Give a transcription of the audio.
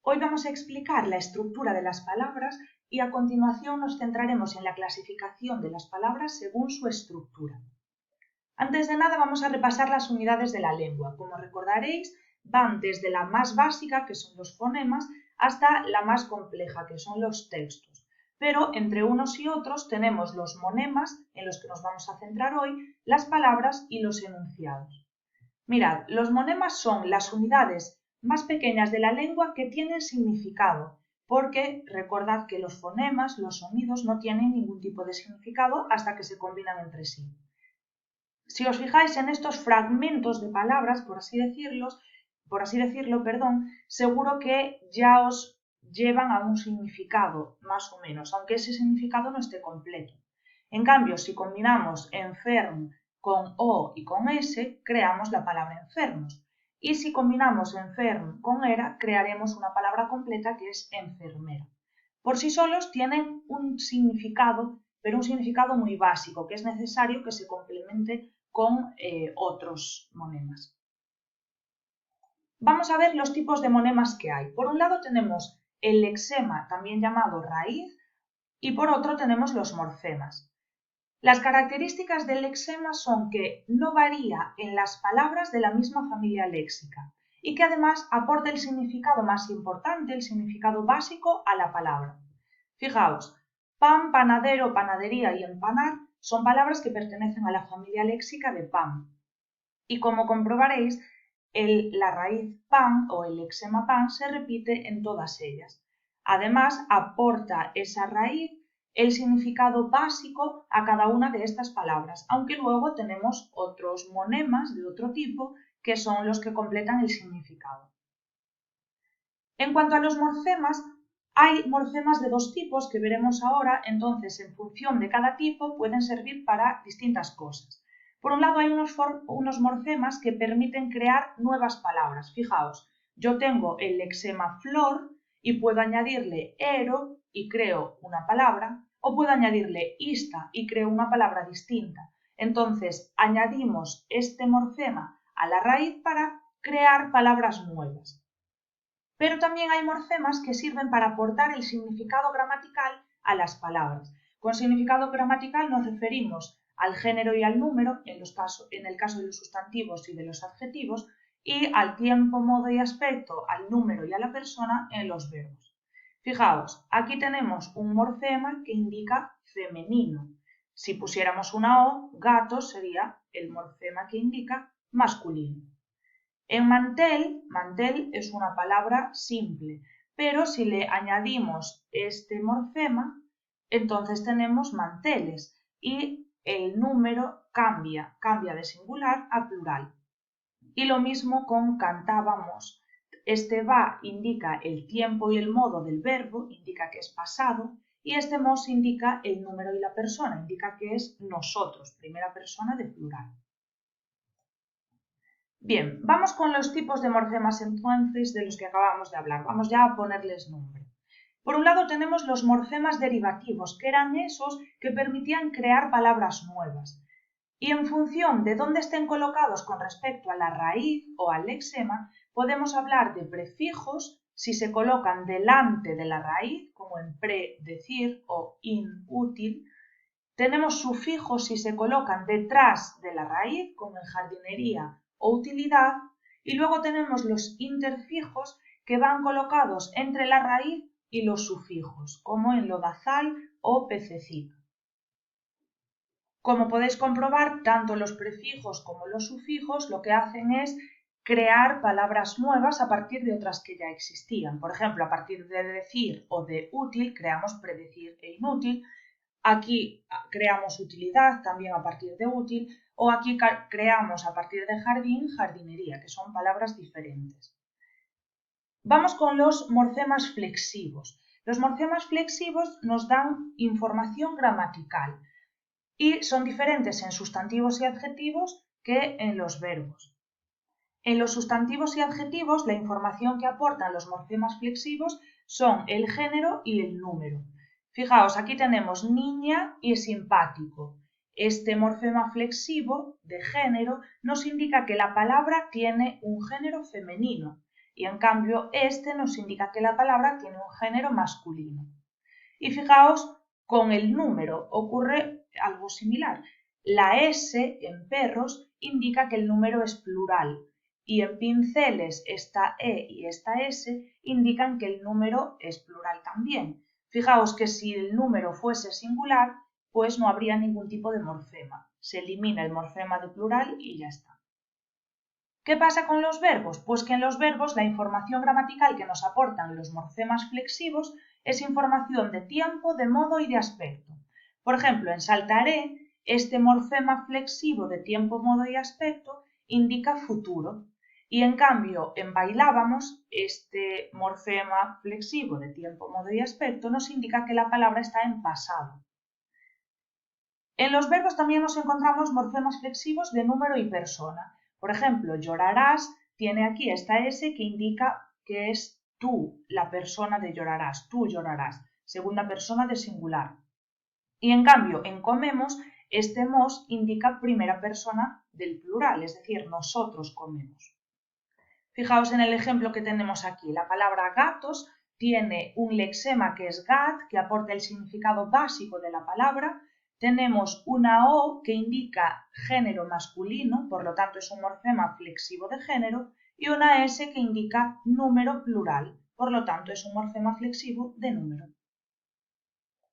Hoy vamos a explicar la estructura de las palabras y a continuación nos centraremos en la clasificación de las palabras según su estructura. Antes de nada vamos a repasar las unidades de la lengua. Como recordaréis, van desde la más básica, que son los fonemas, hasta la más compleja, que son los textos. Pero entre unos y otros tenemos los monemas, en los que nos vamos a centrar hoy, las palabras y los enunciados. Mirad, los monemas son las unidades más pequeñas de la lengua que tienen significado, porque recordad que los fonemas, los sonidos, no tienen ningún tipo de significado hasta que se combinan entre sí. Si os fijáis en estos fragmentos de palabras, por así decirlo, seguro que ya os llevan a un significado, más o menos, aunque ese significado no esté completo. En cambio, si combinamos enferm con O y con S, creamos la palabra enfermos. Y si combinamos enferm con era, crearemos una palabra completa que es enfermera. Por sí solos tienen un significado, pero un significado muy básico, que es necesario que se complemente con otros monemas. Vamos a ver los tipos de monemas que hay. Por un lado tenemos el lexema, también llamado raíz, y por otro tenemos los morfemas. Las características del lexema son que no varía en las palabras de la misma familia léxica y que además aporta el significado más importante, el significado básico a la palabra. Fijaos, pan, panadero, panadería y empanar son palabras que pertenecen a la familia léxica de pan. Y como comprobaréis, la raíz pan o el lexema pan se repite en todas ellas. Además, aporta esa raíz el significado básico a cada una de estas palabras, aunque luego tenemos otros monemas de otro tipo que son los que completan el significado. En cuanto a los morfemas, hay morfemas de dos tipos que veremos ahora, entonces en función de cada tipo pueden servir para distintas cosas. Por un lado hay unos morfemas que permiten crear nuevas palabras. Fijaos, yo tengo el lexema flor y puedo añadirle ero y creo una palabra, o puedo añadirle ista y creo una palabra distinta. Entonces añadimos este morfema a la raíz para crear palabras nuevas. Pero también hay morfemas que sirven para aportar el significado gramatical a las palabras. Con significado gramatical nos referimos al género y al número, en el caso de los sustantivos y de los adjetivos, y al tiempo, modo y aspecto, al número y a la persona en los verbos. Fijaos, aquí tenemos un morfema que indica femenino. Si pusiéramos una O, gato sería el morfema que indica masculino. En mantel es una palabra simple, pero si le añadimos este morfema, entonces tenemos manteles y el número cambia de singular a plural. Y lo mismo con cantábamos. Este va indica el tiempo y el modo del verbo, indica que es pasado, y este mos indica el número y la persona, indica que es nosotros, primera persona de plural. Bien, vamos con los tipos de morfemas entonces de los que acabamos de hablar. Vamos ya a ponerles nombre. Por un lado tenemos los morfemas derivativos, que eran esos que permitían crear palabras nuevas. Y en función de dónde estén colocados con respecto a la raíz o al lexema, podemos hablar de prefijos si se colocan delante de la raíz, como en pre, decir o in, útil. Tenemos sufijos si se colocan detrás de la raíz, como en jardinería o utilidad, y luego tenemos los interfijos que van colocados entre la raíz y los sufijos, como en lodazal o pececito. Como podéis comprobar, tanto los prefijos como los sufijos lo que hacen es crear palabras nuevas a partir de otras que ya existían. Por ejemplo, a partir de decir o de útil creamos predecir e inútil. Aquí creamos utilidad también a partir de útil, o aquí creamos a partir de jardín, jardinería, que son palabras diferentes. Vamos con los morfemas flexivos. Los morfemas flexivos nos dan información gramatical y son diferentes en sustantivos y adjetivos que en los verbos. En los sustantivos y adjetivos, la información que aportan los morfemas flexivos son el género y el número. Fijaos, aquí tenemos niña y simpático. Este morfema flexivo de género nos indica que la palabra tiene un género femenino y en cambio este nos indica que la palabra tiene un género masculino. Y fijaos, con el número ocurre algo similar. La S en perros indica que el número es plural y en pinceles esta E y esta S indican que el número es plural también. Fijaos que si el número fuese singular, pues no habría ningún tipo de morfema. Se elimina el morfema de plural y ya está. ¿Qué pasa con los verbos? Pues que en los verbos la información gramatical que nos aportan los morfemas flexivos es información de tiempo, de modo y de aspecto. Por ejemplo, en saltaré, este morfema flexivo de tiempo, modo y aspecto indica futuro. Y en cambio, en bailábamos, este morfema flexivo de tiempo, modo y aspecto nos indica que la palabra está en pasado. En los verbos también nos encontramos morfemas flexivos de número y persona. Por ejemplo, llorarás tiene aquí esta S que indica que es tú, la persona de llorarás, tú llorarás, segunda persona de singular. Y en cambio, en comemos, este mos indica primera persona del plural, es decir, nosotros comemos. Fijaos en el ejemplo que tenemos aquí. La palabra gatos tiene un lexema que es gat, que aporta el significado básico de la palabra. Tenemos una O que indica género masculino, por lo tanto es un morfema flexivo de género, y una S que indica número plural, por lo tanto es un morfema flexivo de número.